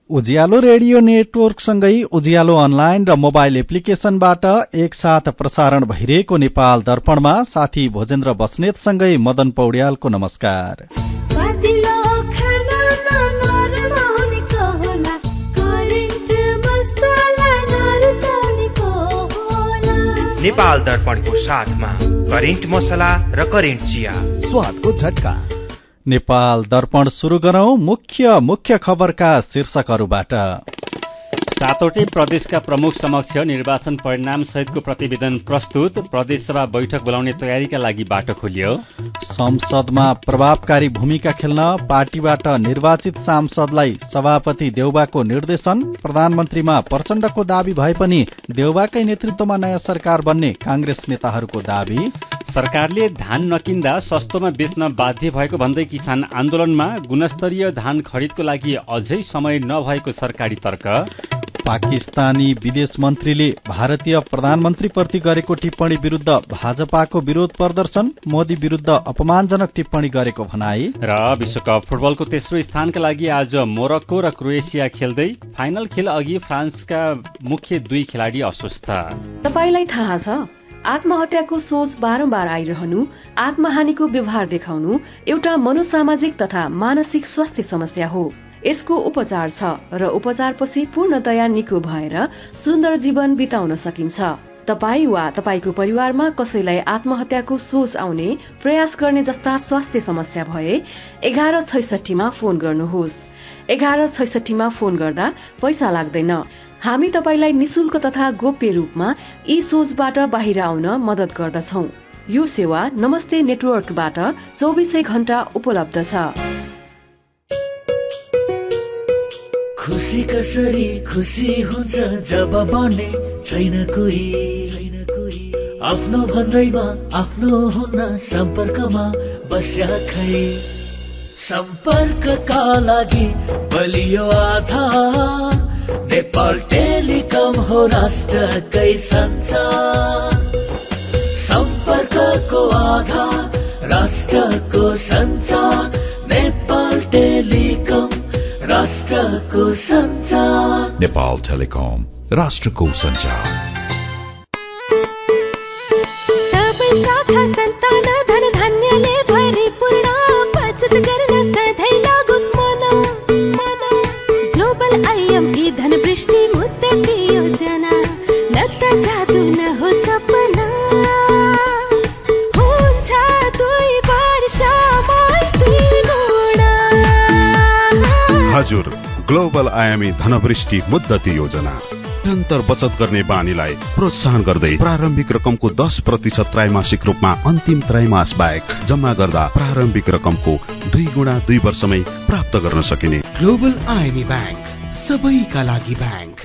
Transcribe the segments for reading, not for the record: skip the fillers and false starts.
उज्यालो radio नेटवर्कसँगै उज्यालो online र mobile एप्लिकेशनबाट एकसाथ प्रसारण भइरहेको नेपाल दर्पणमा साथी भोजेन्द्र बस्नेतसँगै मदन पौड्यालको नमस्कार। नेपाल दर्पणको साथमा करेन्ट मसला र करेन्ट चिया, स्वादको झट्का। नेपाल दर्पण सुरु गरौं मुख्य खबरका शीर्षकहरूबाट। सातवटै प्रदेशका प्रमुख समक्ष निर्वाचन परिणाम सहितको प्रतिवेदन प्रस्तुत, प्रदेशसभा बैठक बोलाउने तयारीका लागि बाटो खोलियो। संसदमा प्रभावकारी भूमिका खेल्न पार्टीबाट निर्वाचित सांसदलाई सभापति देउबाको निर्देशन, प्रधानमन्त्रीमा प्रचण्डको दाबी भए पनि देउबाकै नेतृत्वमा नयाँ सरकार बन्ने कांग्रेस नेताहरूको दाबी। सरकारले धान नकिन्दा सस्तोमा बेच्न बाध्य भएको भन्दै किसान आन्दोलनमा, गुणस्तरीय धान खरिदको लागि अझै समय नभएको सरकारी तर्क। पाकिस्तानी विदेश मन्त्रीले भारतीय प्रधानमन्त्रीप्रति गरेको टिप्पणी विरुद्ध भाजपाको विरोध प्रदर्शन, मोदी विरुद्ध अपमानजनक टिप्पणी गरेको भनाई। र विश्वकप फुटबलको तेस्रो स्थानका लागि आज मोरक्को र क्रोएसिया खेल्दै, फाइनल खेल अघि फ्रान्सका मुख्य दुई खेलाडी अस्वस्थ। तपाईलाई थाहा छ, आत्महत्याको सोच बारम्बार आइरहनु, आत्महानिको व्यवहार देखाउनु एउटा मनोसामाजिक तथा मानसिक स्वास्थ्य समस्या हो। यसको उपचार छ र उपचारपछि पूर्णतया निको भएर सुन्दर जीवन बिताउन सकिन्छ। तपाई वा तपाईको परिवारमा कसैलाई आत्महत्याको सोच आउने, प्रयास गर्ने जस्ता स्वास्थ्य समस्या भए 1166 मा फोन गर्नुहोस्। 1166 मा फोन गर्दा पैसा लाग्दैन। हामी तपाईलाई निशुल्क तथा गोप्य रूपमा यी सोचबाट बाहिर आउन मदत गर्दछौ। यो सेवा नमस्ते नेटवर्कबाट 24 घण्टा उपलब्ध छ। खुशी कसरी खुशी हुन्छ जब बढ्ने छैन कोही, आफ्नो भन्दैमा आफ्नो हुन सम्पर्कमा बस्या खै। सम्पर्कका लागि बलियो आधार नेपाल टेलिकम हो, राष्ट्रकै सञ्चार। सम्पर्कको आधार राष्ट्रको सञ्चार, नेपाल टेलिकम राष्ट्रको सञ्चार। नेपाल टेलिकम राष्ट्रको सञ्चार। हजुर, ग्लोबल आयामी धनवृष्टि मुद्दती योजना निरन्तर बचत गर्ने बानीलाई प्रोत्साहन गर्दै प्रारम्भिक रकमको 10% त्रैमासिक रूपमा अन्तिम त्रैमास बाहेक जम्मा गर्दा प्रारम्भिक रकमको 2 गुणा 2 वर्षमै प्राप्त गर्न सकिने ग्लोबल आयामी ब्याङ्क, सबैका लागि ब्याङ्क।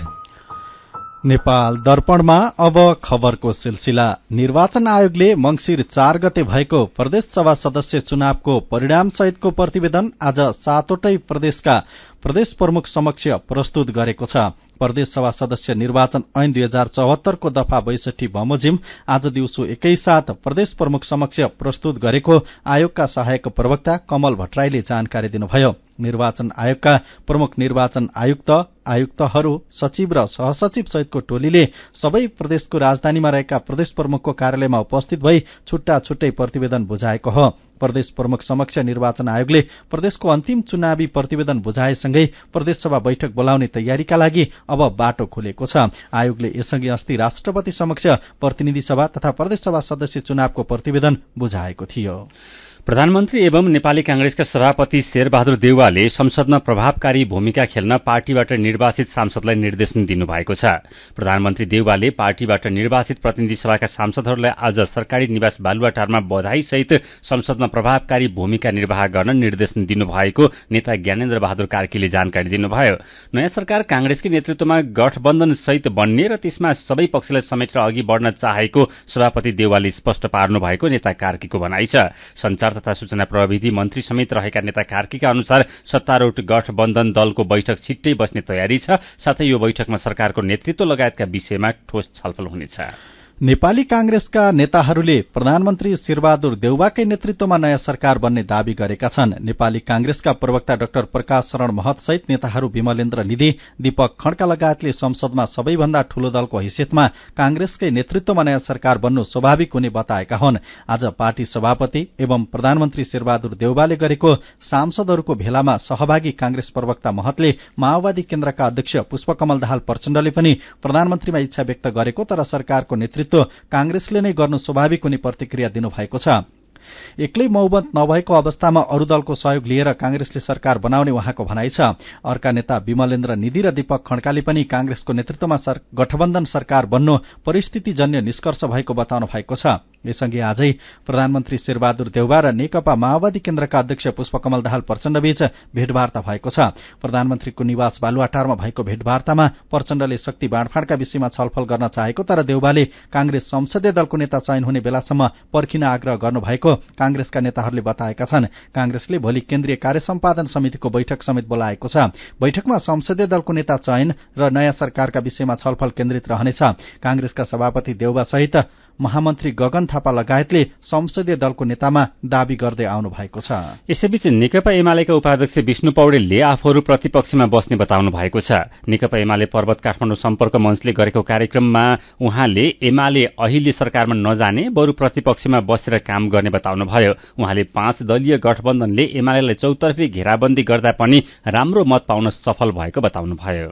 नेपाल दर्पणमा अब खबरको सिलसिला। निर्वाचन आयोगले मंसिर 4 गते भएको प्रदेश सभा सदस्य चुनावको परिणाम सहितको प्रतिवेदन आज 7वटै प्रदेशका प्रदेश प्रमुख समक्ष प्रस्तुत गरेको छ। प्रदेश सभा सदस्य निर्वाचन ऐन 2074 को दफा 62 बमोजिम आज दिउँसो एकैसाथ प्रदेश प्रमुख समक्ष प्रस्तुत गरेको आयोगका सहायक प्रवक्ता कमल भट्टराईले जानकारी दिनुभयो। निर्वाचन आयोगका प्रमुख निर्वाचन आयुक्तहरू, सचिव र सहसचिव सहितको टोलीले सबै प्रदेशको राजधानीमा रहेका प्रदेश प्रमुखको कार्यालयमा उपस्थित भई छुट्टा छुट्टै प्रतिवेदन बुझाएको हो। प्रदेश प्रमुख समक्ष निर्वाचन आयोगले प्रदेशको अन्तिम चुनावी प्रतिवेदन बुझाएसँगै प्रदेशसभा बैठक बोलाउने तयारीका लागि अब बाटो खोलेको छ। आयोगले यसअघि अस्ति राष्ट्रपति समक्ष प्रतिनिधि सभा तथा प्रदेशसभा सदस्य चुनावको प्रतिवेदन बुझाएको थियो। प्रधानमन्त्री एवं नेपाली कांग्रेसका सभापति शेरबहादुर देउवाले संसदमा प्रभावकारी भूमिका खेल्न पार्टीबाट निर्वाचित सांसदलाई निर्देशन दिनुभएको छ। प्रधानमन्त्री देउवाले पार्टीबाट निर्वाचित प्रतिनिधि सभाका सांसदहरूलाई आज सरकारी निवास बालुवाटारमा बधाईसहित संसदमा प्रभावकारी भूमिका निर्वाह गर्न निर्देशन दिनुभएको नेता ज्ञानेन्द्र बहादुर कार्कीले जानकारी दिनुभयो। नयाँ सरकार कांग्रेसकै नेतृत्वमा गठबन्धन सहित बन्ने र त्यसमा सबै पक्षलाई समेटेर अघि बढ़न चाहेको सभापति देउवाले स्पष्ट पार्नु भएको नेता कार्कीको भनाइ छ। संचार तथा सूचना प्रविधि मन्त्री समेत रहेका नेता कार्कीका अनुसार सत्तारूढ गठबन्धन दलको बैठक छिट्टै बस्ने तयारी छ। साथै यो बैठकमा सरकारको नेतृत्व लगायतका विषयमा ठोस छलफल हुनेछ। नेपाली कांग्रेसका नेताहरूले प्रधानमन्त्री शेरबहादुर देउवाकै नेतृत्वमा नयाँ सरकार बन्ने दावी गरेका छन्। नेपाली कांग्रेसका प्रवक्ता डाक्टर प्रकाश शरण महत सहित नेताहरू विमलेन्द्र निधि, दीपक खड्का लगायतले संसदमा सबैभन्दा ठूलो दलको हैसियतमा कांग्रेसकै नेतृत्वमा नयाँ सरकार बन्नु स्वाभाविक हुने बताएका हुन्। आज पार्टी सभापति एवं प्रधानमन्त्री शेरबहादुर देउवाले गरेको सांसदहरूको भेलामा सहभागी कांग्रेस प्रवक्ता महतले माओवादी केन्द्रका अध्यक्ष पुष्पकमल दाहाल प्रचण्डले पनि प्रधानमन्त्रीमा इच्छा व्यक्त गरेको तर सरकारको नेतृत्व कांग्रेसले नै गर्नु स्वाभाविक हुने प्रतिक्रिया दिनुभएको छ। एक्लै बहुमत नभएको अवस्थामा अरू दलको सहयोग लिएर कांग्रेसले सरकार बनाउने उहाँको भनाइ छ। अर्का नेता विमलेन्द्र निधि र दीपक खड्काले पनि कांग्रेसको नेतृत्वमा गठबन्धन सरकार बन्नु परिस्थितिजन्य निष्कर्ष भएको बताउनु भएको छ। यसअघि आजै प्रधानमन्त्री शेरबहादुर देउवा र नेकपा माओवादी केन्द्रका अध्यक्ष पुष्पकमल दाहाल प्रचण्डबीच भेटवार्ता भएको छ। प्रधानमन्त्रीको निवास बालुवाटारमा भएको भेटवार्तामा प्रचण्डले शक्ति बाँडफाँडका विषयमा छलफल गर्न चाहेको तर देउवाले कांग्रेस संसदीय दलको नेता चयन हुने बेलासम्म पर्खिन आग्रह गर्नुभएको कांग्रेसका नेताहरूले बताएका छन्। कांग्रेसले भोलि केन्द्रीय कार्य सम्पादन समितिको बैठक समेत बोलाएको छ। बैठकमा संसदीय दलको नेता चयन र नयाँ सरकारका विषयमा छलफल केन्द्रित रहनेछ। कांग्रेसका सभापति देउवा सहित महामन्त्री गगन थापा लगायतले संसदीय दलको नेतामा दावी गर्दै आउनु भएको छ। यसैबीच नेकपा एमालेका उपाध्यक्ष विष्णु पौडेलले आफूहरू प्रतिपक्षमा बस्ने बताउनु भएको छ। नेकपा एमाले पर्वत काठमाडौँ सम्पर्क मञ्चले गरेको कार्यक्रममा उहाँले एमाले अहिले सरकारमा नजाने बरु प्रतिपक्षमा बसेर काम गर्ने बताउनुभयो। उहाँले 5 दलीय गठबन्धनले एमालेलाई चौतर्फी घेराबन्दी गर्दा पनि राम्रो मत पाउन सफल भएको बताउनुभयो।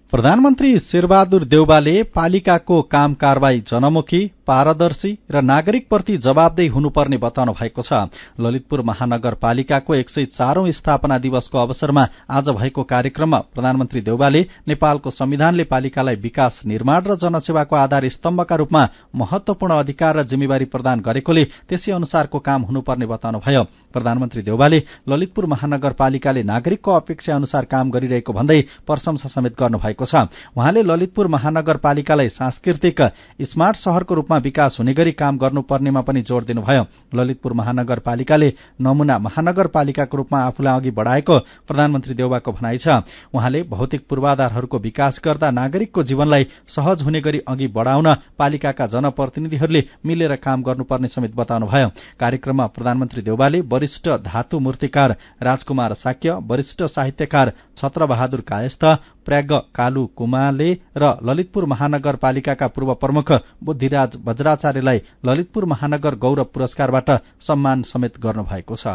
प्रधानमन्त्री शेरबहादुर देउवाले पालिकाको काम कारबाही जनमुखी, पारदर्शी र नागरिकप्रति जवाबदेही हुनुपर्ने बताउनु भएको छ। ललितपुर महानगरपालिकाको 104औं स्थापना दिवसको अवसरमा आज भएको कार्यक्रममा प्रधानमन्त्री देउवाले नेपालको संविधानले पालिकालाई विकास निर्माण र जनसेवाको आधार स्तम्भका रूपमा महत्वपूर्ण अधिकार र जिम्मेवारी प्रदान गरेकोले त्यसै अनुसारको काम हुनुपर्ने बताउनुभयो। प्रधानमन्त्री देउवाले ललितपुर महानगरपालिकाले नागरिकको अपेक्षा अनुसार काम गरिरहेको भन्दै प्रशंसा समेत गर्नुभएको छ। उहाँले ललितपुर महानगरपालिकालाई सांस्कृतिक स्मार्ट शहरको रूपमा विकास हुने गरी काम गर्नुपर्नेमा पनि जोड़ दिनुभयो। ललितपुर महानगरपालिकाले नमूना महानगरपालिकाको रूपमा आफूलाई अघि बढाएको प्रधानमन्त्री देउवाको भनाइ छ। उहाँले भौतिक पूर्वाधारहरूको विकास गर्दा नागरिकको जीवनलाई सहज हुने गरी अघि बढाउन पालिकाका जनप्रतिनिधिहरूले मिलेर काम गर्नुपर्ने समेत बताउनुभयो। कार्यक्रममा प्रधानमन्त्री देउवाले वरिष्ठ धातु मूर्तिकार राजकुमार साक्य, वरिष्ठ साहित्यकार छत्रबहादुर कायस्थ, प्रज्ञ कालु कुमाले र ललितपुर महानगरपालिकाका पूर्व प्रमुख बुद्धिराज वज्राचार्यलाई ललितपुर महानगर गौरव पुरस्कारबाट सम्मान समेत गर्नुभएको छ।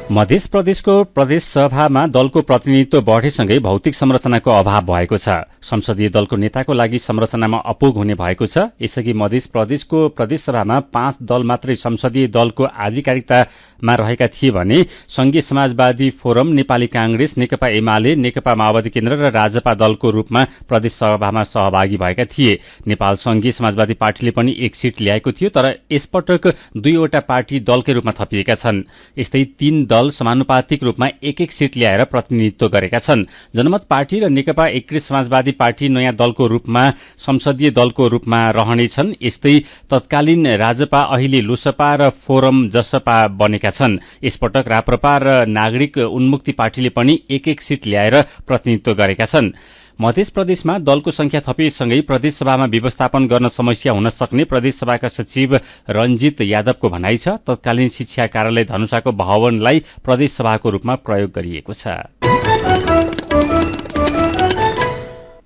मध्य प्रदेशको प्रदेश सभामा दलको प्रतिनिधित्व बढेसँगै भौतिक संरचनाको अभाव भएको छ। संसदीय दलको नेताको लागि संरचनामा अपुग हुने भएको छ। यसअघि मध्य प्रदेशको प्रदेश सभामा 5 दल मात्रै संसदीय दलको आधिकारिकतामा रहेका थिए भने संघीय समाजवादी फोरम, नेपाली कांग्रेस, नेकपा एमाले, नेकपा माओवादी केन्द्र र राजपा दलको रूपमा प्रदेश सभामा सहभागी भएका थिए। नेपाल संघीय समाजवादी पार्टीले पनि 1 सीट ल्याएको थियो तर यसपटक 2वटा पार्टी दलकै रूपमा थपिएका छन्। यस्तै 3 दल समानुपातिक रूपमा 1-1 सीट ल्याएर प्रतिनिधित्व गरेका छन्। जनमत पार्टी र नेकपा एकीकृत समाजवादी पार्टी नयाँ दलको रूपमा संसदीय दलको रूपमा रहनेछन्। यस्तै तत्कालीन राजपा, अहिले लोसपा र फोरम जसपा बनेका छन्। यसपटक राप्रपा र नागरिक उन्मुक्ति पार्टीले पनि 1-1 सीट ल्याएर प्रतिनिधित्व गरेका छन्। मध्य प्रदेशमा दलको संख्या थपिएसँगै प्रदेश सभामा व्यवस्थापन गर्न समस्या हुन सक्ने प्रदेश सभाका सचिव रञ्जित यादवको भनाइ छ। तत्कालीन शिक्षा कार्यालय धनुषाको भवनलाई प्रदेश सभाको रूपमा प्रयोग गरिएको छ।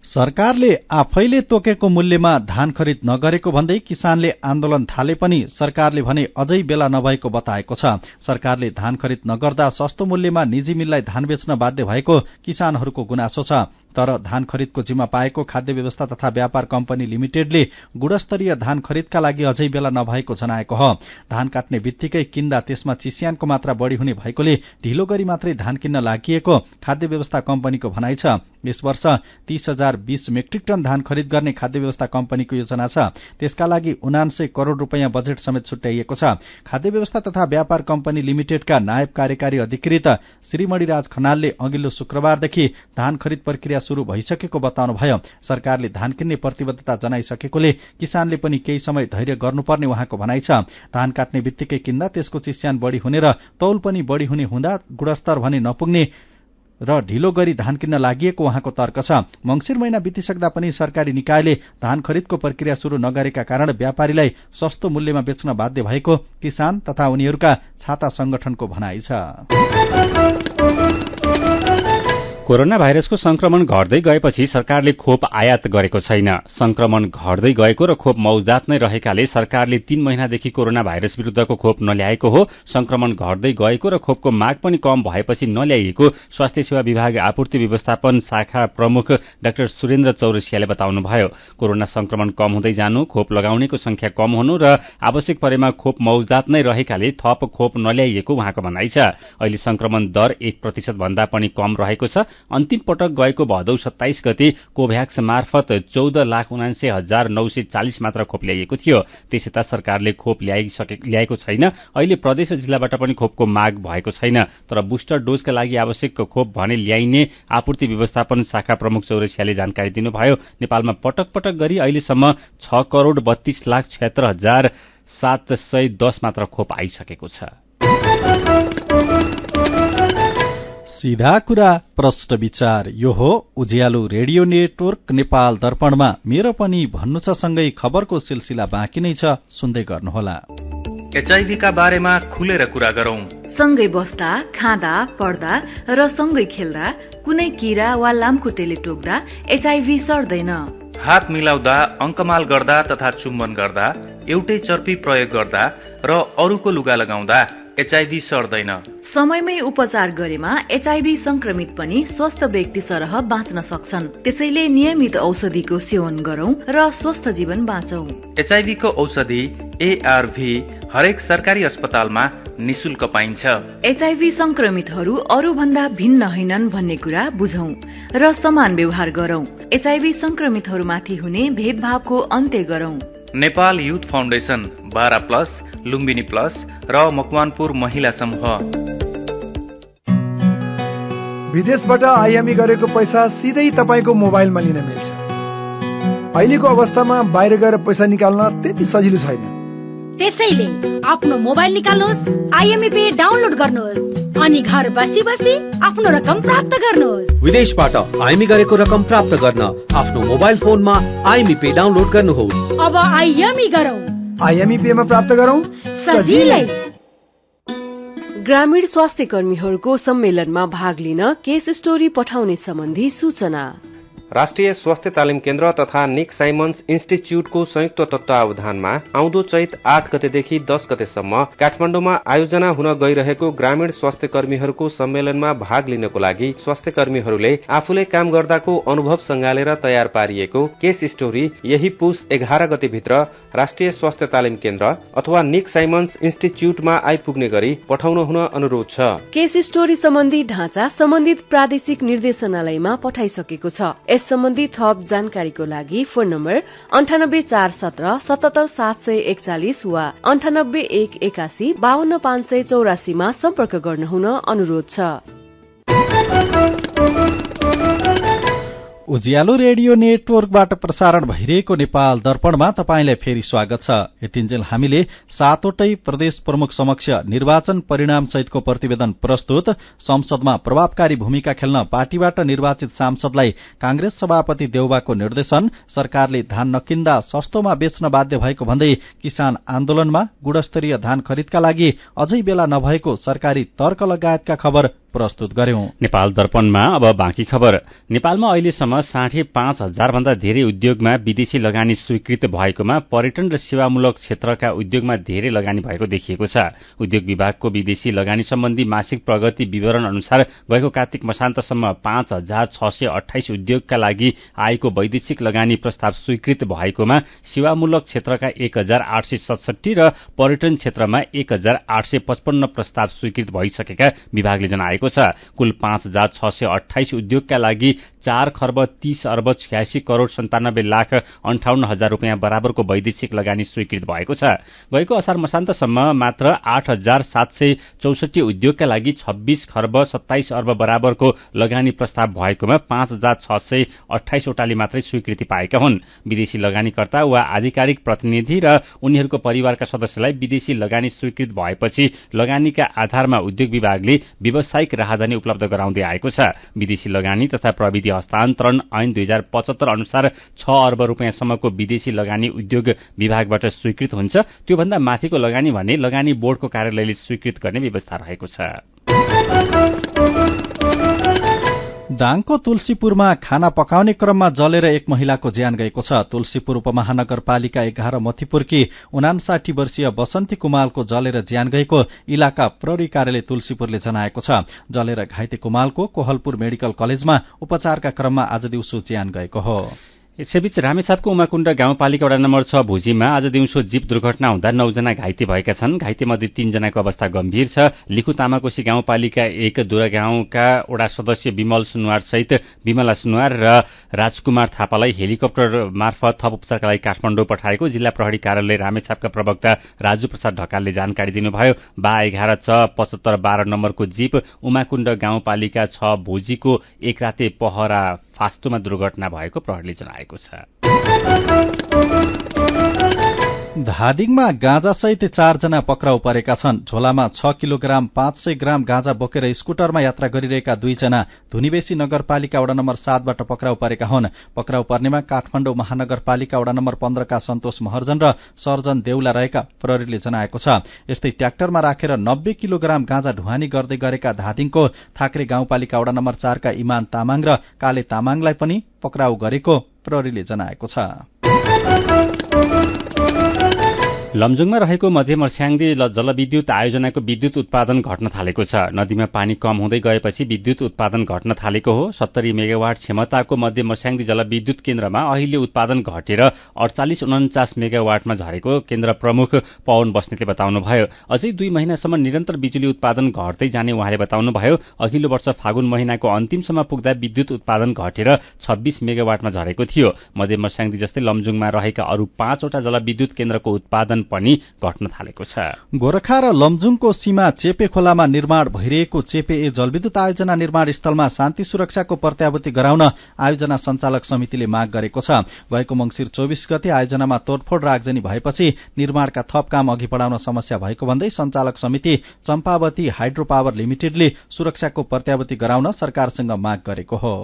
सरकारले आफैले तोकेको मूल्यमा धान खरिद नगरेको भन्दै किसानले आन्दोलन थाले पनि सरकारले भने अझै बेला नभएको बताएको छ। सरकारले धान खरिद नगर्दा सस्तो मूल्यमा निजी मिललाई धान बेच्न बाध्य भएको किसानहरूको गुनासो छ। तर धान खरिदको जिम्मा पाएको खाद्य व्यवस्था तथा व्यापार कम्पनी लिमिटेडले गुणस्तरीय धान खरिदका लागि अझै बेला नभएको जनाएको हो। धान काट्ने बित्तिकै किन्दा त्यसमा चिस्यानको मात्रा बढ़ी हुने भएकोले ढिलो गरी मात्रै धान किन्न लागिएको खाद्य व्यवस्था कम्पनीको भनाइ छ। यस वर्ष 30,020 मेट्रिक टन धान खरिद गर्ने खाद्य व्यवस्था कम्पनीको योजना छ। त्यसका लागि 79 करोड़ रूपैयाँ बजेट समेत छुट्याइएको छ। खाद्य व्यवस्था तथा व्यापार कम्पनी लिमिटेडका नायब कार्यकारी अधिकृत श्रीमणिराज खनालले अघिल्लो शुक्रबारदेखि धान खरिद प्रक्रिया शुरू भइसकेको बताउनुभयो। सरकारले धान किन्ने प्रतिबद्धता जनाइसकेकोले किसानले पनि केही समय धैर्य गर्नुपर्ने उहाँको भनाइ छ। धान काट्ने बित्तिकै किन्दा त्यसको चिस्यान बढ़ी हुने र तौल पनि बढ़ी हुने हुँदा गुणस्तर भने नपुग्ने र ढिलो गरी धान किन्न लागि उहाँको तर्क छ। मंसिर महिना बितिसक्दा पनि सरकारी निकायले धान खरिदको प्रक्रिया शुरू नगरेका कारण व्यापारीलाई सस्तो मूल्यमा बेच्न बाध्य भएको किसान तथा उनीहरूका छाता संगठनको भनाइ छ। कोरोना भाइरसको संक्रमण घट्दै गएपछि सरकारले खोप आयात गरेको छैन। संक्रमण घट्दै गएको र खोप मौजदात नै रहेकाले सरकारले 3 महिनादेखि कोरोना भाइरस विरुद्धको खोप नल्याएको हो। संक्रमण घट्दै गएको र खोपको माग पनि कम भएपछि नल्याइएको स्वास्थ्य सेवा विभाग आपूर्ति व्यवस्थापन शाखा प्रमुख डाक्टर सुरेन्द्र चौरसियाले बताउनुभयो। कोरोना संक्रमण कम हुँदै जानु, खोप लगाउनेको संख्या कम हुनु र आवश्यक परेमा खोप मौजदात नै रहेकाले थप खोप नल्याइएको उहाँको भनाइ छ। अहिले संक्रमण दर 1% भन्दा पनि कम रहेको छ। अन्तिम पटक गएको भदौ 27 गते कोभ्याक्स मार्फत 14,79,940 मात्र खोप ल्याइएको थियो। त्यसयता सरकारले खोप ल्याएको छैन। अहिले प्रदेश र जिल्लाबाट पनि खोपको माग भएको छैन। तर बुस्टर डोजका लागि आवश्यक खोप भने ल्याइने आपूर्ति व्यवस्थापन शाखा प्रमुख चौरसियाले जानकारी दिनुभयो। नेपालमा पटक पटक गरी अहिलेसम्म 6,32,76,710 मात्र खोप आइसकेको छ। सीधा कुरा प्रश्न विचार। यो हो उज्यालो रेडियो नेटवर्क नेपाल दर्पणमा मेरो पनि भन्नु छ सँगै खबरको सिलसिला बाँकी नै छ, सुन्दै गर्नुहोला। एचआईभी का बारेमा खुलेर कुरा गरौं। सँगै बस्दा, खाँदा, पढ्दा र सँगै खेल्दा कुनै कीरा वा लामखुट्टेले टोक्दा एचआईभी सर्दैन। हात मिलाउँदा, अंकमाल गर्दा तथा चुम्बन गर्दा, एउटै चर्पी प्रयोग गर्दा र अरूको लुगा लगाउँदा एचआईभी सर्दैन। समयमै उपचार गरेमा एचआईभी संक्रमित पनि स्वस्थ व्यक्ति सरह बाँच्न सक्छन्। त्यसैले नियमित औषधिको सेवन गरौं र स्वस्थ जीवन बाँचौं। एचआईभी को औषधि एआरभी हरेक सरकारी अस्पतालमा निशुल्क पाइन्छ। एचआईभी संक्रमितहरू अरू भन्दा भिन्न होइनन् भन्ने कुरा बुझौं र समान व्यवहार गरौं। एचआईभी संक्रमितहरूमाथि हुने भेदभावको अन्त्य गरौं। Nepal youth foundation, 12+, Lumbini plus र मकवानपुर महिला समूह। विदेशबाट आइएमई गरेको पैसा सिधै तपाईको मोबाइलमा लिन मिल्छ। अहिलेको अवस्थामा बाहिर गएर पैसा निकाल्न त्यति सजिलो छैन। त्यसैले आफ्नो मोबाइल निकाल्नुहोस्, आइएमई पे डाउनलोड गर्नुहोस् अनि घर बसी बसी आफ्नो रकम प्राप्त गर्नुहोस्। विदेशबाट आइएमई गरेको रकम प्राप्त गर्न आफ्नो मोबाइल फोनमा आइएमई पे डाउनलोड गर्नुहोस्। अब आइएमई गरौँ, आइएमई पे मा प्राप्त गरौँ सजिलै। ग्रामीण स्वास्थ्य कर्मीहरूको सम्मेलनमा भाग लिन केस स्टोरी पठाउने सम्बन्धी सूचना। राष्ट्रिय स्वास्थ्य तालिम केन्द्र तथा निक साइमन्स इन्स्टिच्युटको संयुक्त तत्वावधानमा आउँदो चैत 8 गतेदेखि 10 गतेसम्म काठमाडौँमा आयोजना हुन गइरहेको ग्रामीण स्वास्थ्य कर्मीहरूको सम्मेलनमा भाग लिनको लागि स्वास्थ्य कर्मीहरूले आफूले काम गर्दाको अनुभव सँगालेर तयार पारिएको केस स्टोरी यही पुस 11 गतेभित्र राष्ट्रिय स्वास्थ्य तालिम केन्द्र अथवा निक साइमन्स इन्स्टिच्युटमा आइपुग्ने गरी पठाउन हुन अनुरोध छ। केस स्टोरी सम्बन्धी ढाँचा सम्बन्धित प्रादेशिक निर्देशनालयमा पठाइसकेको छ। सम्बन्धी थप जानकारीको लागि फोन नम्बर 9841 77 741 वा 98 181 52 584 मा सम्पर्क गर्नुहुन अनुरोध छ। उज्यालो रेडियो नेटवर्कबाट प्रसारण भइरहेको नेपाल दर्पणमा तपाईंलाई फेरि स्वागत छ। यतिन्जेल हामीले 7वटै प्रदेश प्रमुख समक्ष निर्वाचन परिणाम सहितको प्रतिवेदन प्रस्तुत, संसदमा प्रभावकारी भूमिका खेल्न पार्टीबाट निर्वाचित सांसदलाई कांग्रेस सभापति देउबाको निर्देशन, सरकारले धान नकिन्दा सस्तोमा बेच्न बाध्य भएको भन्दै किसान आन्दोलनमा, गुणस्तरीय धान खरिदका लागि अझै बेला नभएको सरकारी तर्क लगायतका खबर प्रस्तुत गर्यौं। नेपाल दर्पणमा अब बाँकी खबर। नेपालमा अहिलेसम्म 5,500 भन्दा धेरै उद्योगमा विदेशी लगानी स्वीकृत भएकोमा पर्यटन र सेवामूलक क्षेत्रका उद्योगमा धेरै लगानी भएको देखिएको छ। उद्योग विभागको विदेशी लगानी सम्बन्धी मासिक प्रगति विवरण अनुसार गएको कार्तिक मसान्तसम्म 5,628 उद्योगका लागि आएको वैदेशिक लगानी प्रस्ताव स्वीकृत भएकोमा सेवामूलक क्षेत्रका 1,867 र पर्यटन क्षेत्रमा 1,855 प्रस्ताव स्वीकृत भइसकेका विभागले जनाएको छ। कुल 5,628 उद्योगका लागि 4 खर्ब 30 अर्ब 86 करोड 97 लाख 58 हजार रुपियाँ बराबरको वैदेशिक लगानी स्वीकृत भएको छ। गएको असार मसान्तसम्म मात्र 8,764 उद्योगका लागि 26 खर्ब 27 अर्ब बराबरको लगानी प्रस्ताव भएकोमा 5,628 वटाले मात्रै स्वीकृति पाएका हुन्। विदेशी लगानीकर्ता वा आधिकारिक प्रतिनिधि र उनीहरूको परिवारका सदस्यलाई विदेशी लगानी स्वीकृत भएपछि लगानीका आधारमा उद्योग विभागले व्यावसायिक राहदानी उपलब्ध गराउँदै आएको छ। विदेशी लगानी तथा प्रविधि हस्तान्तरण ऐन 2075 अनुसार 6 अर्ब रुपियाँसम्मको विदेशी लगानी उद्योग विभागबाट स्वीकृत हुन्छ। त्योभन्दा माथिको लगानी भने लगानी बोर्डको कार्यालयले स्वीकृत गर्ने व्यवस्था रहेको छ। दाङको तुलसीपुरमा खाना पकाउने क्रममा जलेर एक महिलाको ज्यान गएको छ। तुलसीपुर उपमहानगरपालिका 11 मथिपुरकी 59 वर्षीय बसन्ती कुमालको जलेर ज्यान गएको इलाका प्रहरी कार्यालय तुलसीपुरले जनाएको छ। जलेर घाइते कुमालको कोहलपुर मेडिकल कलेजमा उपचारका क्रममा आज दिउँसो ज्यान गएको हो। यसैबीच रामेछापको उमाकुण्ड गाउँपालिका वडा नम्बर 6 भुजीमा आज दिउँसो जीप दुर्घटना हुँदा 9 जना घाइते भएका छन्। घाइतेमध्ये 3 जनाको अवस्था गम्भीर छ। लिखु तामाकोशी गाउँपालिका 1 दुरा गाउँका वडा सदस्य विमल सुनवार सहित विमला सुनवार र राजकुमार थापालाई हेलिकप्टर मार्फत थप उपचारका लागि काठमाडौँ पठाएको जिल्ला प्रहरी कार्यालय रामेछापका प्रवक्ता राजु प्रसाद ढकालले जानकारी दिनुभयो। 11/75/12 नम्बरको जीप उमाकुण्ड गाउँपालिका 6 भुजीको एक राते पहरा फास्तोमा दुर्घटना भएको प्रहरीले जनाएको छ। धादिङमा गाँजासहित 4 जना पक्राउ परेका छन्। झोलामा 6 किलोग्राम 500 ग्राम गाँजा बोकेर स्कुटरमा यात्रा गरिरहेका 2 जना धुनीबेसी नगरपालिका वडा नम्बर 7 बाट पक्राउ परेका हुन्। पक्राउ पर्नेमा काठमाडौँ महानगरपालिका वडा नम्बर 15 का सन्तोष महर्जन र सर्जन देउला रहेका प्रहरीले जनाएको छ। यस्तै ट्र्याक्टरमा राखेर 90 किलोग्राम गाँजा ढुवानी गर्दै गरेका धादिङको थाक्रे गाउँपालिका वडा नम्बर 4 का इमान तामाङ र काले तामाङलाई पनि पक्राउ गरेको प्रहरीले जनाएको छ। लमजुङमा रहेको मध्य मर्स्याङदी जलविद्युत आयोजनाको विद्युत उत्पादन घट्न थालेको छ। नदीमा पानी कम हुँदै गएपछि विद्युत उत्पादन घट्न थालेको हो। 70 मेगावाट क्षमताको मध्य मर्स्याङदी जलविद्युत केन्द्रमा अहिले उत्पादन घटेर 48-49 मेगावाटमा झरेको केन्द्र प्रमुख पवन बस्नेतले बताउनुभयो। अझै 2 महिनासम्म निरन्तर बिजुली उत्पादन घट्दै जाने उहाँले बताउनुभयो। अघिल्लो वर्ष फागुन महिनाको अन्तिमसम्म पुग्दा विद्युत उत्पादन घटेर 26 मेगावाटमा झरेको थियो। मध्य मर्स्याङदी जस्तै लमजुङमा रहेका अरू 5 वटा जलविद्युत केन्द्रको उत्पादन पनि घट्न थालेको छ। गोरखा र लमजुङको सीमा चेपे खोलामा निर्माण भइरहेको चेपे ए जलविद्युत आयोजना निर्माण स्थलमा शान्ति सुरक्षाको प्रत्याभूति गराउन आयोजना सञ्चालक समितिले माग गरेको छ। गएको मंसिर 24 गते आयोजनामा तोडफोड रागजनी भएपछि निर्माणका थप काम अघि बढाउन समस्या भएको भन्दै सञ्चालक समिति चम्पावती हाइड्रो पावर लिमिटेडले सुरक्षाको प्रत्याभूति गराउन सरकारसँग माग गरेको हो।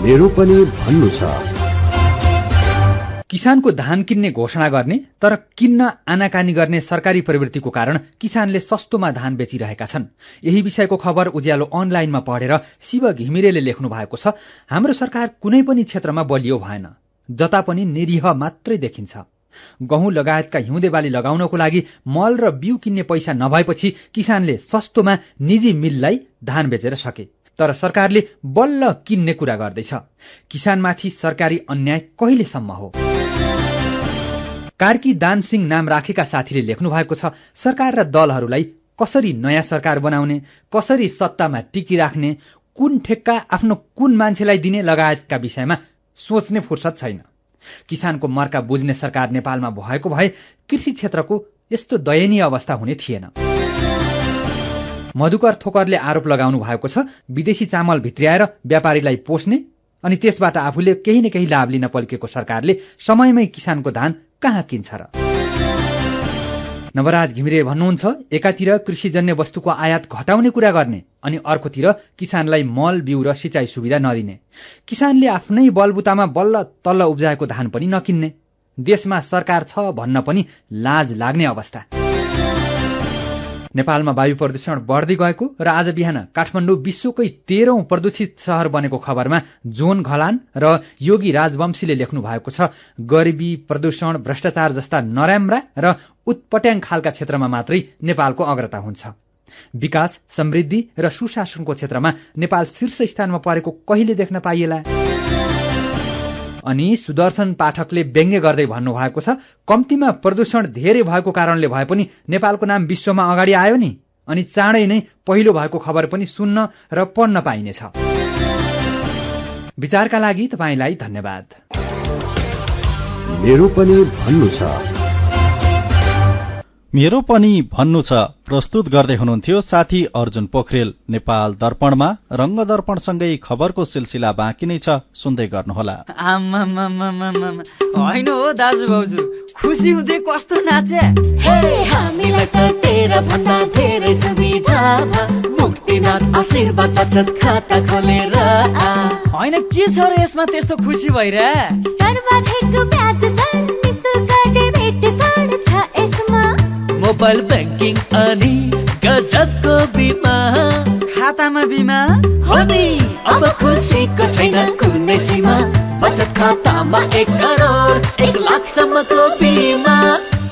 मेरो पनि भन्नु छ। किसानको धान किन्ने घोषणा गर्ने तर किन्न आनाकानी गर्ने सरकारी प्रवृत्तिको कारण किसानले सस्तोमा धान बेचिरहेका छन्। यही विषयको खबर उज्यालो अनलाइनमा पढेर शिव घिमिरेले लेख्नु भएको छ। हाम्रो सरकार कुनै पनि क्षेत्रमा बलियो भएन, जता पनि निरीह मात्रै देखिन्छ। गहुँ लगायतका हिउँदे बाली लगाउनको लागि मल र बिउ किन्ने पैसा नभएपछि किसानले सस्तोमा निजी मिललाई धान बेचेर सके, तर सरकारले बल्ल किन्ने कुरा गर्दैछ। किसानमाथि सरकारी अन्याय कहिलेसम्म हो? कार्की दानसिंह नाम राखेका साथीले लेख्नु भएको छ। सरकार र दलहरूलाई कसरी नयाँ सरकार बनाउने, कसरी सत्तामा टिकिराख्ने, कुन ठेक्का आफ्नो कुन मान्छेलाई दिने लगायतका विषयमा सोच्ने फुर्सद छैन। किसानको मर्का बुझ्ने सरकार नेपालमा भएको भए कृषि क्षेत्रको यस्तो दयनीय अवस्था हुने थिएन। मधुकर थोकरले आरोप लगाउनु भएको छ। विदेशी चामल भित्र्याएर व्यापारीलाई पोस्ने अनि त्यसबाट आफूले केही न केही लाभ लिन पल्केको सरकारले समयमै किसानको धान कहाँ किन्छ र? नवराज घिमिरे भन्नुहुन्छ, एकातिर कृषिजन्य वस्तुको आयात घटाउने कुरा गर्ने अनि अर्कोतिर किसानलाई मल बिउ र सिँचाइ सुविधा नदिने। किसानले आफ्नै बलबुतामा बल्ल तल्ल उब्जाएको धान पनि नकिन्ने। देशमा सरकार छ भन्न पनि लाज लाग्ने अवस्था। नेपालमा वायु प्रदूषण बढ्दै गएको र आज बिहान काठमाडौँ विश्वकै 13औं प्रदूषित शहर बनेको खबरमा जोन घलान र योगी राजवंशीले लेख्नु भएको छ। गरिबी, प्रदूषण, भ्रष्टाचार जस्ता नराम्रा र उत्पट्याङ खालका क्षेत्रमा मात्रै नेपालको अग्रता हुन्छ। विकास, समृद्धि र सुशासनको क्षेत्रमा नेपाल शीर्ष स्थानमा परेको कहिले देख्न पाइएला? अनि सुदर्शन पाठकले व्यङ्ग्य गर्दै भन्नुभएको छ, कम्तीमा प्रदूषण धेरै भएको कारणले भए पनि नेपालको नाम विश्वमा अगाडि आयो नि, अनि चाँडै नै पहिलो भएको खबर पनि सुन्न र पढ्न पाइनेछ। विचारका लागि तपाईलाई धन्यवाद। मेरो पनि भन्नु छ। मेरो पनि भन्नु छ प्रस्तुत गर्दै हुनुहुन्थ्यो साथी अर्जुन पोखरेल। नेपाल दर्पणमा रंग दर्पणसँगै खबरको सिलसिला बाँकी नै छ, सुन्दै गर्नुहोला। होइन हो दाजु भाउजू, खुसी हुँदै कस्तो नाचे। हामीलाई त तेरा भन्दा धेरै सुविधा मुक्तिनाथ आशीर्वाद बचत खाता खोलेर। होइन के छ र यसमा त्यस्तो खुसी भइरा? मोबाइल बैंकिङ अनि गजबको बिमा। खातामा बिमा हो नि, अब खुसीको छैन कुनै सीमा। बचत खातामा 1 करोड 1 लाखसम्मको बिमा।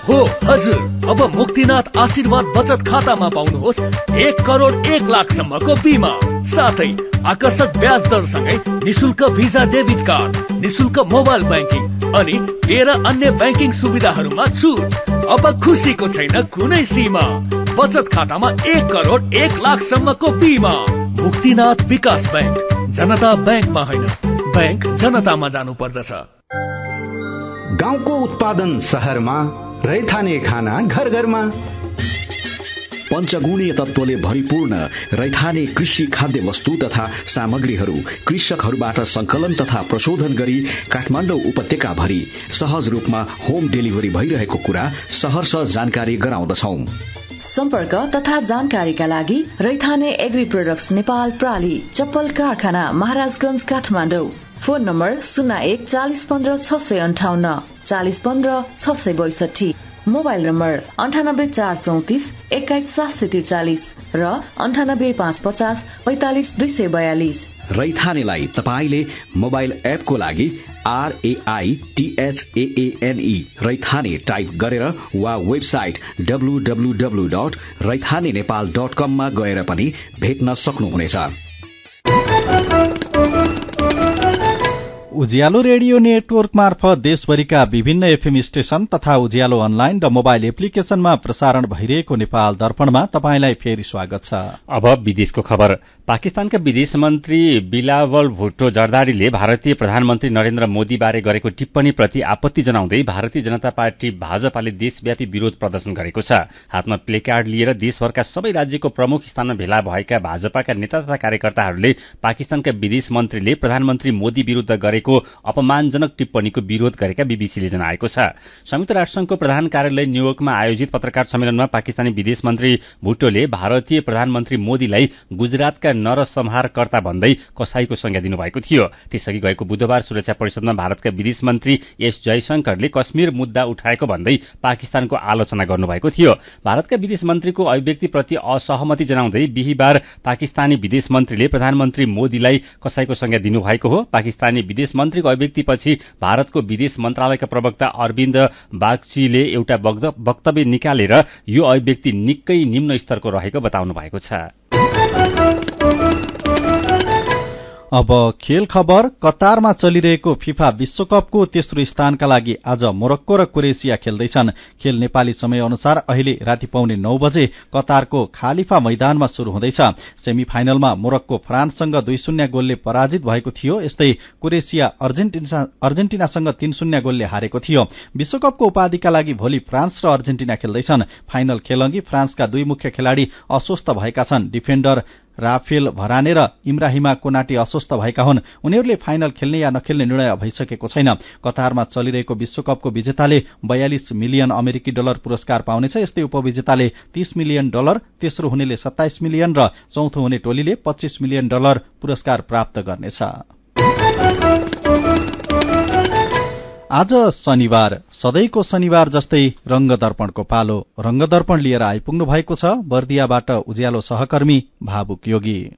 हो हजुर, अब मुक्तिनाथ आशीर्वाद बचत खातामा पाउनुहोस् 1 करोड 1 लाखसम्मको बिमा, साथै आकर्षक ब्याज दरसँगै निशुल्क भिजा डेबिट कार्ड, निशुल्क मोबाइल बैंकिङ अनि 13 अन्य बैंकिङ सुविधाहरूमा छुट। अब खुसीको छैन कुनै सीमा। बचत खातामा 1 करोड 1 लाखसम्मको बिमा। मुक्तिनाथ विकास बैंक, जनता बैंकमा होइन, बैंक जनतामा जानु पर्दछ। गाउँको उत्पादन शहरमा, रैथाने खाना घर घरमा। पञ्चगुणीय तत्त्वले भरिपूर्ण रैथाने कृषि खाद्य वस्तु तथा सामग्रीहरू कृषकहरूबाट संकलन तथा प्रशोधन गरी काठमाडौँ उपत्यका भरि सहज रूपमा होम डेलिभरी भइरहेको कुरा सहर्ष जानकारी गराउँदछौं। सम्पर्क तथा जानकारीका लागि रैथाने एग्री प्रोडक्ट्स नेपाल प्राली, चप्पल कारखाना, Maharajganj, Kathmandu. Phone number 01 40 15 658 40 15 662। Mobile number 98 434 21 743 र 98 550 45 242। रैथानेलाई तपाईले मोबाइल एपको लागि RAITHAANE रैथाने टाइप गरेर वा वेबसाइट www.raithanenepal.com मा गएर पनि भेट्न सक्नुहुनेछ। उज्यालो रेडियो नेटवर्क मार्फत देशभरिका विभिन्न एफएम स्टेशन तथा उज्यालो अनलाइन र मोबाइल एप्लिकेशनमा प्रसारण भइरहेको नेपाल दर्पणमा तपाईलाई फेरि स्वागत छ। अब विदेशको खबर। पाकिस्तानका विदेश मन्त्री बिलावल भुट्टो जरदारीले भारतीय प्रधानमन्त्री नरेन्द्र मोदी बारे गरेको टिप्पणीप्रति आपत्ति जनाउँदै भारतीय जनता पार्टी भाजपाले देशव्यापी विरोध प्रदर्शन गरेको छ। हातमा प्लेकार्ड लिएर देशभरका सबै राज्यको प्रमुख स्थानमा भेला भएका भाजपाका नेता तथा कार्यकर्ताहरूले पाकिस्तानका विदेश मन्त्रीले प्रधानमन्त्री मोदी विरुद्ध गरेको अपमानजनक टिप्पणीको विरोध गरेका बीबीसीले जनाएको छ। संयुक्त राष्ट्रसंघको प्रधान कार्यालय न्यूयोर्कमा आयोजित पत्रकार सम्मेलनमा पाकिस्तानी विदेश मन्त्री भुट्टोले भारतीय प्रधानमन्त्री मोदीलाई गुजरातका नरसंहारकर्ता भन्दै कसाईको संज्ञा दिनुभएको थियो। त्यसअघि गएको बुधबार सुरक्षा परिषदमा भारतका विदेश मन्त्री एस जयशंकरले कश्मीर मुद्दा उठाएको भन्दै पाकिस्तानको आलोचना गर्नुभएको थियो। भारतका विदेश मन्त्रीको अभिव्यक्तिप्रति असहमति जनाउँदै बिहीबार पाकिस्तानी विदेश मन्त्रीले प्रधानमन्त्री मोदीलाई कसाईको संज्ञा दिनुभएको हो। पाकिस्तानी विदेश मन्त्रीको अभिव्यक्तिपछि भारतको विदेश मन्त्रालयका प्रवक्ता अरविन्द बागचीले एउटा वक्तव्य निकालेर यो अभिव्यक्ति निकै निम्न स्तरको रहेको बताउनु भएको छ। अब खेल खबर। कतारमा चलिरहेको फिफा विश्वकपको तेस्रो स्थानका लागि आज मोरक्को र क्रोएसिया खेल्दैछन्। खेल नेपाली समय अनुसार अहिले राति 9:15 बजे कतारको खालिफा मैदानमा शुरू हुँदैछ। सेमी फाइनलमा मोरक्को फ्रान्ससँग 2-0 गोलले पराजित भएको थियो। यस्तै क्रोएसिया अर्जेन्टिनासँग 3-0 गोलले हारेको थियो। विश्वकपको उपाधिका लागि भोलि फ्रान्स र अर्जेन्टिना खेल्दैछन्। फाइनल खेलअघि फ्रान्सका 2 मुख्य खेलाड़ी अस्वस्थ भएका छन्। डिफेन्डर राफेल भराने र इब्राहिमा कोनाटे अस्वस्थ भएका हुन्। उनीहरूले फाइनल खेल्ने या नखेल्ने निर्णय भइसकेको छैन। कतारमा चलिरहेको विश्वकपको विजेताले 42 मिलियन अमेरिकी डलर पुरस्कार पाउनेछ। यस्तै उपविजेताले 30 मिलियन डलर, तेस्रो हुनेले 27 मिलियन र चौथो हुने टोलीले 25 मिलियन डलर पुरस्कार प्राप्त गर्नेछ। आज शनिबार, सधैँको शनिबार जस्तै रंग दर्पणको पालो। रंग दर्पण लिएर आइपुग्नु भएको छ बर्दियाबाट उज्यालो सहकर्मी भावुक योगी।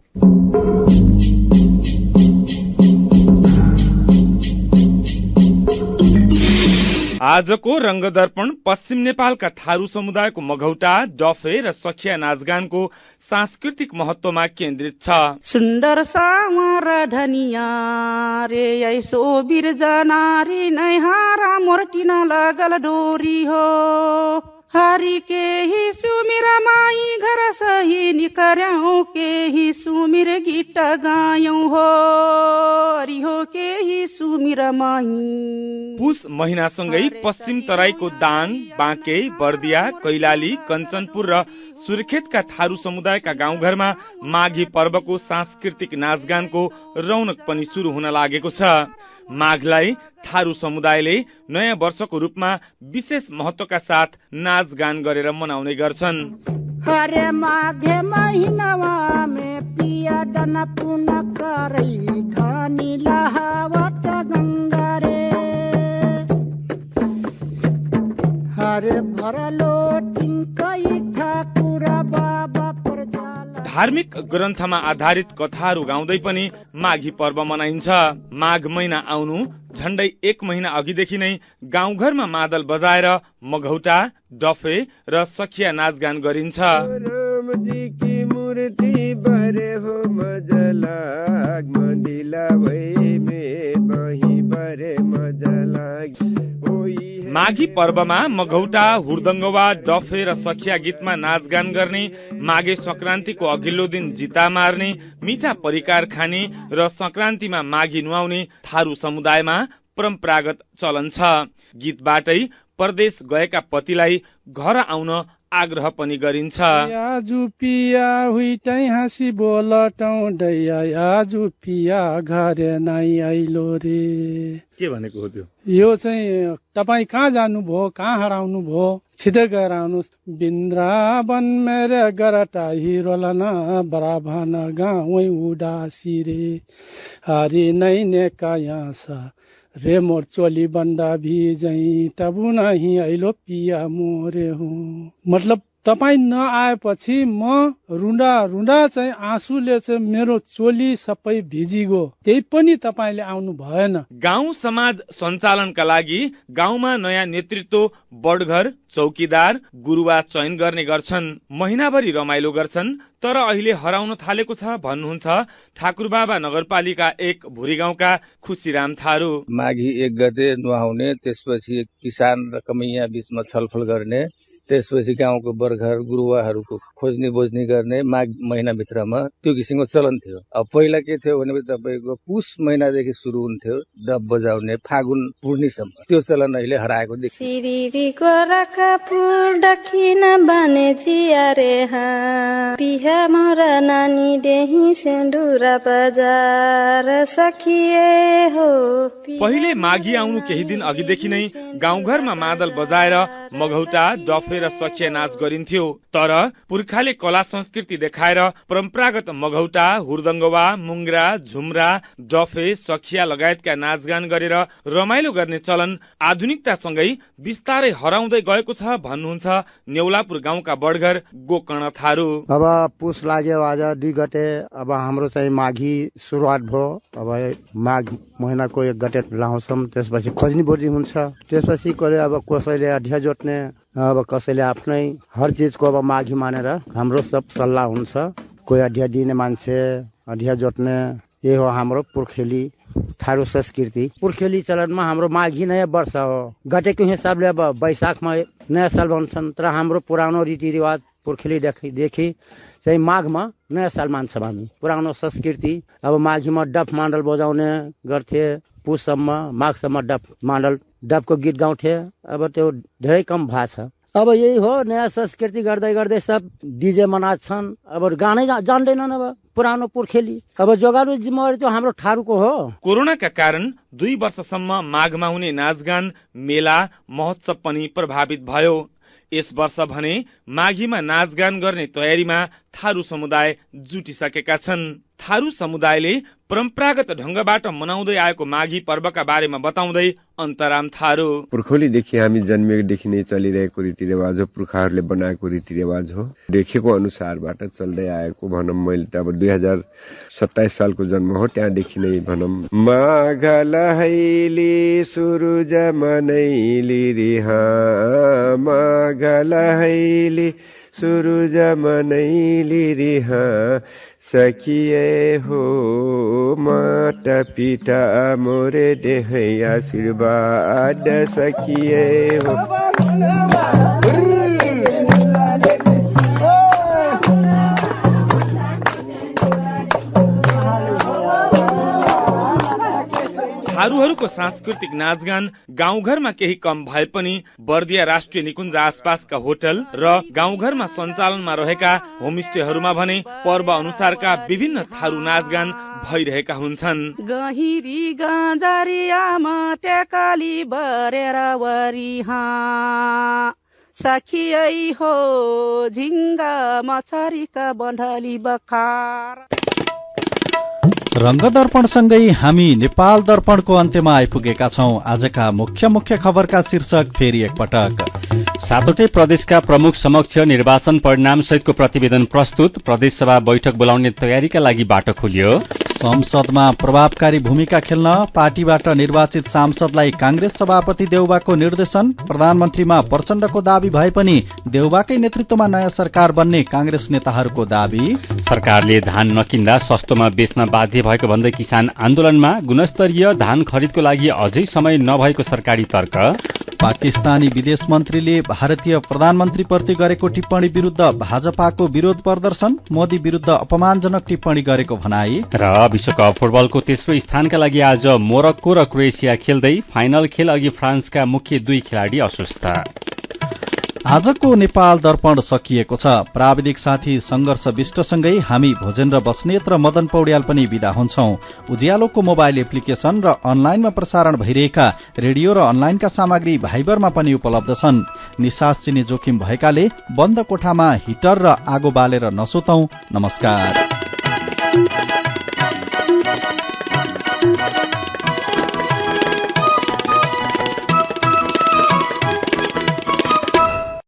आजको रंग दर्पण पश्चिम नेपालका थारू समुदायको मघौटा, डफे र सखिया नाचगानको सांस्कृतिक महत्वमा केन्द्रित छ। सुन्दर सावर धनिया रे ऐसो बिरजना रे नैहारा मोर्टिन लगल डोरी हो हरि के ही सुमिरा माई घर सही निकर्यौं केही सुमिर गीत गायौं हो रिहो केही सुमिर माही। पुस महिनासँगै पश्चिम तराईको दाङ, बाँके, बर्दिया, कैलाली, कञ्चनपुर र सुर्खेतका थारू समुदायका गाउँघरमा माघी पर्वको सांस्कृतिक नाचगानको रौनक पनि सुरु हुन लागेको छ। माघलाई थारू समुदायले नयाँ वर्षको रूपमा विशेष महत्वका साथ नाचगान गरेर मनाउने गर्छन्। हरे माघे महिनामा में पिया डन पुन करै धनी लहावट गंगा रे हरे भरलो टिंकै ठाकुर बाबा प्रजाला। धार्मिक ग्रन्थमा आधारित कथाहरू गाउँदै पनि माघी पर्व मनाइन्छ। माघ महिना आउनु झण्डै 1 महिना अघिदेखि नै गाउँघरमा मादल बजाएर मघौटा, डफे र सखिया नाचगान गरिन्छ। माघी पर्वमा मघौटा, हुर्दङ्गवा, डफे र सखिया गीतमा नाचगान गर्ने, माघे संक्रान्तिको अघिल्लो दिन जिता मार्ने, मिठा परिकार खाने र संक्रान्तिमा माघी नुहाउने थारू समुदायमा परम्परागत चलन छ। गीतबाटै परदेश गएका पतिलाई घर आउन आग्रह पनि गरिन्छ। आजु पिया हुइटै हाँसी बोलटौं दैया आजु पिया घरे नै आइलो रे। के भनेको हो त्यो? यो चाहिँ तपाईँ कहाँ जानुभयो, कहाँ हराउनु भयो, छिटै गएर आउनुहोस्। वृन्दावन मेरे गरटा हिरोलन बराभन गाउँ उदासी रे हरि नै ने कायासा रे मोर चोली बन्दा भी जई तबु नहीं आइलो पिया मोरे हो। मतलब तपाईँ नआएपछि म रुँडा रुँडा चाहिँ आँसुले चाहिँ मेरो चोली सबै भिजिगयो, त्यही पनि तपाईँले आउनु भएन। गाउँ समाज सञ्चालनका लागि गाउँमा नयाँ नेतृत्व, बडघर, चौकीदार, गुरुवा चयन गर्ने गर्छन्। महिनाभरि रमाइलो गर्छन्। तर अहिले हराउन थालेको छ भन्नुहुन्छ ठाकुरबाबा नगरपालिका 1 भुरी गाउँका खुसीराम थारू। माघी 1 गते नुहाउने, त्यसपछि किसान र कमैया बीचमा छलफल गर्ने, त्यसपछि गाउँको बर्घर गुरुवाहरूको खोज्ने बोज्ने गर्ने माघ महिनाभित्रमा त्यो किसिमको चलन थियो। अब पहिला के थियो भने तपाईँको पुस महिनादेखि सुरु हुन्थ्यो डब बजाउने, फागुन पूर्णिसम्म। त्यो चलन अहिले हराएको देखिन्छ। सिरिरीको राखा फुल दखिन बने जिया रे हा पिहा मोरा नानी देही सेन्दुरा बजार सखिए हो। पहिले माघी आउनु केही दिन अघिदेखि नै गाउँघरमा मादल बजाएर मघौटा, डफे र सखिया नाच गरिन्थ्यो। तर पुर्खाले कला संस्कृति देखाएर परम्परागत मघौटा, हुर्दङ्गवा, मुङ्ग्रा, झुम्रा, डफे, सखिया लगायतका नाचगान गरेर रमाइलो गर्ने चलन आधुनिकतासँगै बिस्तारै हराउँदै गएको छ भन्नुहुन्छ नेउलापुर गाउँका बडघर गोकर्ण थारू। अब पुस लाग्यो, आज 2 गते अब हाम्रो चाहिँ माघी सुरुवात भयो। अब माघ महिनाको 1 गते लाउँछौँ, त्यसपछि खोज्नी बोज्नी हुन्छ। त्यसपछि अब कसैले अढिया जोत्ने, अब कसैले आफ्नै हर चिजको अब माघी मानेर हाम्रो सब सल्लाह हुन्छ। कोही अढिया दिने मान्छे, अढिया जोत्ने, यही हो हाम्रो पुर्खेली थारू संस्कृति। पुर्खेली चलनमा हाम्रो माघी नयाँ वर्ष हो। गतेको हिसाबले अब वैशाखमा नयाँ साल भन्छन्, तर हाम्रो पुरानो रीतिरिवाज पुर्खेलीदेखि चाहिँ माघमा नयाँ साल मान्छौँ हामी। पुरानो संस्कृति अब माघीमा डफ माण्डल बजाउने गर्थे, पुससम्म माघसम्म डफ माण्डल डफको गीत गाउँथे। अब त्यो धेरै कम भएको छ। अब यही हो, नयाँ संस्कृति गर्दै गर्दै सब डिजे मनाच्छन्। अब गानै जान्दैनन् अब पुरानो पुर्खेली। अब जोगानु जिम्मेवारी त्यो हाम्रो थारूको हो। कोरोनाका कारण 2 वर्षसम्म माघमा हुने नाचगान, मेला, महोत्सव पनि प्रभावित भयो। यस वर्ष भने माघीमा नाचगान गर्ने तयारीमा थारू समुदाय जुटिसकेका छन्। थारू समुदायले परम्परागत ढंगबाट मनाउँदै आएको माघी पर्वका बारेमा बताउँदै अन्तराम थारू। पुर्खौलीदेखि हामी जन्मेदेखि नै चलिरहेको रीतिरिवाज हो, पुर्खाहरूले बनाएको रीतिरिवाज हो। देखेको अनुसारबाट चल्दै आएको भनौँ, मैले त अब 2027 सालको जन्म हो, त्यहाँदेखि नै भनौँ। माघल हैली सुरुज मनैली रिहा माघल हैली सुरुज मनैली रिहा सखिए हो माता पिता मोरे देहै आशीर्वाद सखिए हो। थारूहरूको सांस्कृतिक नाचगान गाउँघरमा केही कम भए पनि बर्दिया राष्ट्रिय निकुञ्ज आसपासका होटल र गाउँघरमा सञ्चालनमा रहेका होमस्टेहरूमा भने पर्व अनुसारका विभिन्न थारू नाचगान भइरहेका हुन्छन्। गहिरी गंजरियामा टेकाली बरेर वरिहा सखियै हो झिंगा मछरीका बन्धली बखार। रंगदर्पणसँगै हामी नेपाल दर्पणको अन्त्यमा आइपुगेका छौं। आजका मुख्य खबरका शीर्षक फेरि एकपटक। सातवटै प्रदेशका प्रमुख समक्ष निर्वाचन परिणाम सहितको प्रतिवेदन प्रस्तुत। प्रदेशसभा बैठक बोलाउने तयारीका लागि बाटो खुल्यो। संसदमा प्रभावकारी भूमिका खेल्न पार्टीबाट निर्वाचित सांसदलाई कांग्रेस सभापति देउबाको निर्देशन। प्रधानमन्त्रीमा प्रचण्डको दाबी भए पनि देउबाकै नेतृत्वमा नयाँ सरकार बन्ने कांग्रेस नेताहरूको दाबी। सरकारले धान नकिन्दा सस्तोमा बेच्न बाध्य भएको भन्दै किसान आन्दोलनमा। गुणस्तरीय धान खरिदको लागि अझै समय नभएको सरकारी तर्क। पाकिस्तानी विदेश मन्त्रीले भारतीय प्रधानमन्त्रीप्रति गरेको टिप्पणी विरूद्ध भाजपाको विरोध प्रदर्शन। मोदी विरूद्ध अपमानजनक टिप्पणी गरेको भनाई। र विश्वकप फुटबलको तेस्रो स्थानका लागि आज मोरक्को र क्रोएसिया खेल्दै। फाइनल खेल अघि फ्रान्सका मुख्य 2 खेलाडी अस्वस्थ। आजको नेपाल दर्पण सकिएको छ। प्राविधिक साथी संघर्ष विष्टसँगै हामी भोजेन्द्र बस्नेत र मदन पौड्याल पनि विदा हुन्छौं। उज्यालोको मोबाइल एप्लिकेशन र अनलाइनमा प्रसारण भइरहेका रेडियो र अनलाइनका सामग्री भाइबरमा पनि उपलब्ध छन्। निसास चिनी जोखिम भएकाले बन्द कोठामा हिटर र आगो बालेर नसुतौं। नमस्कार।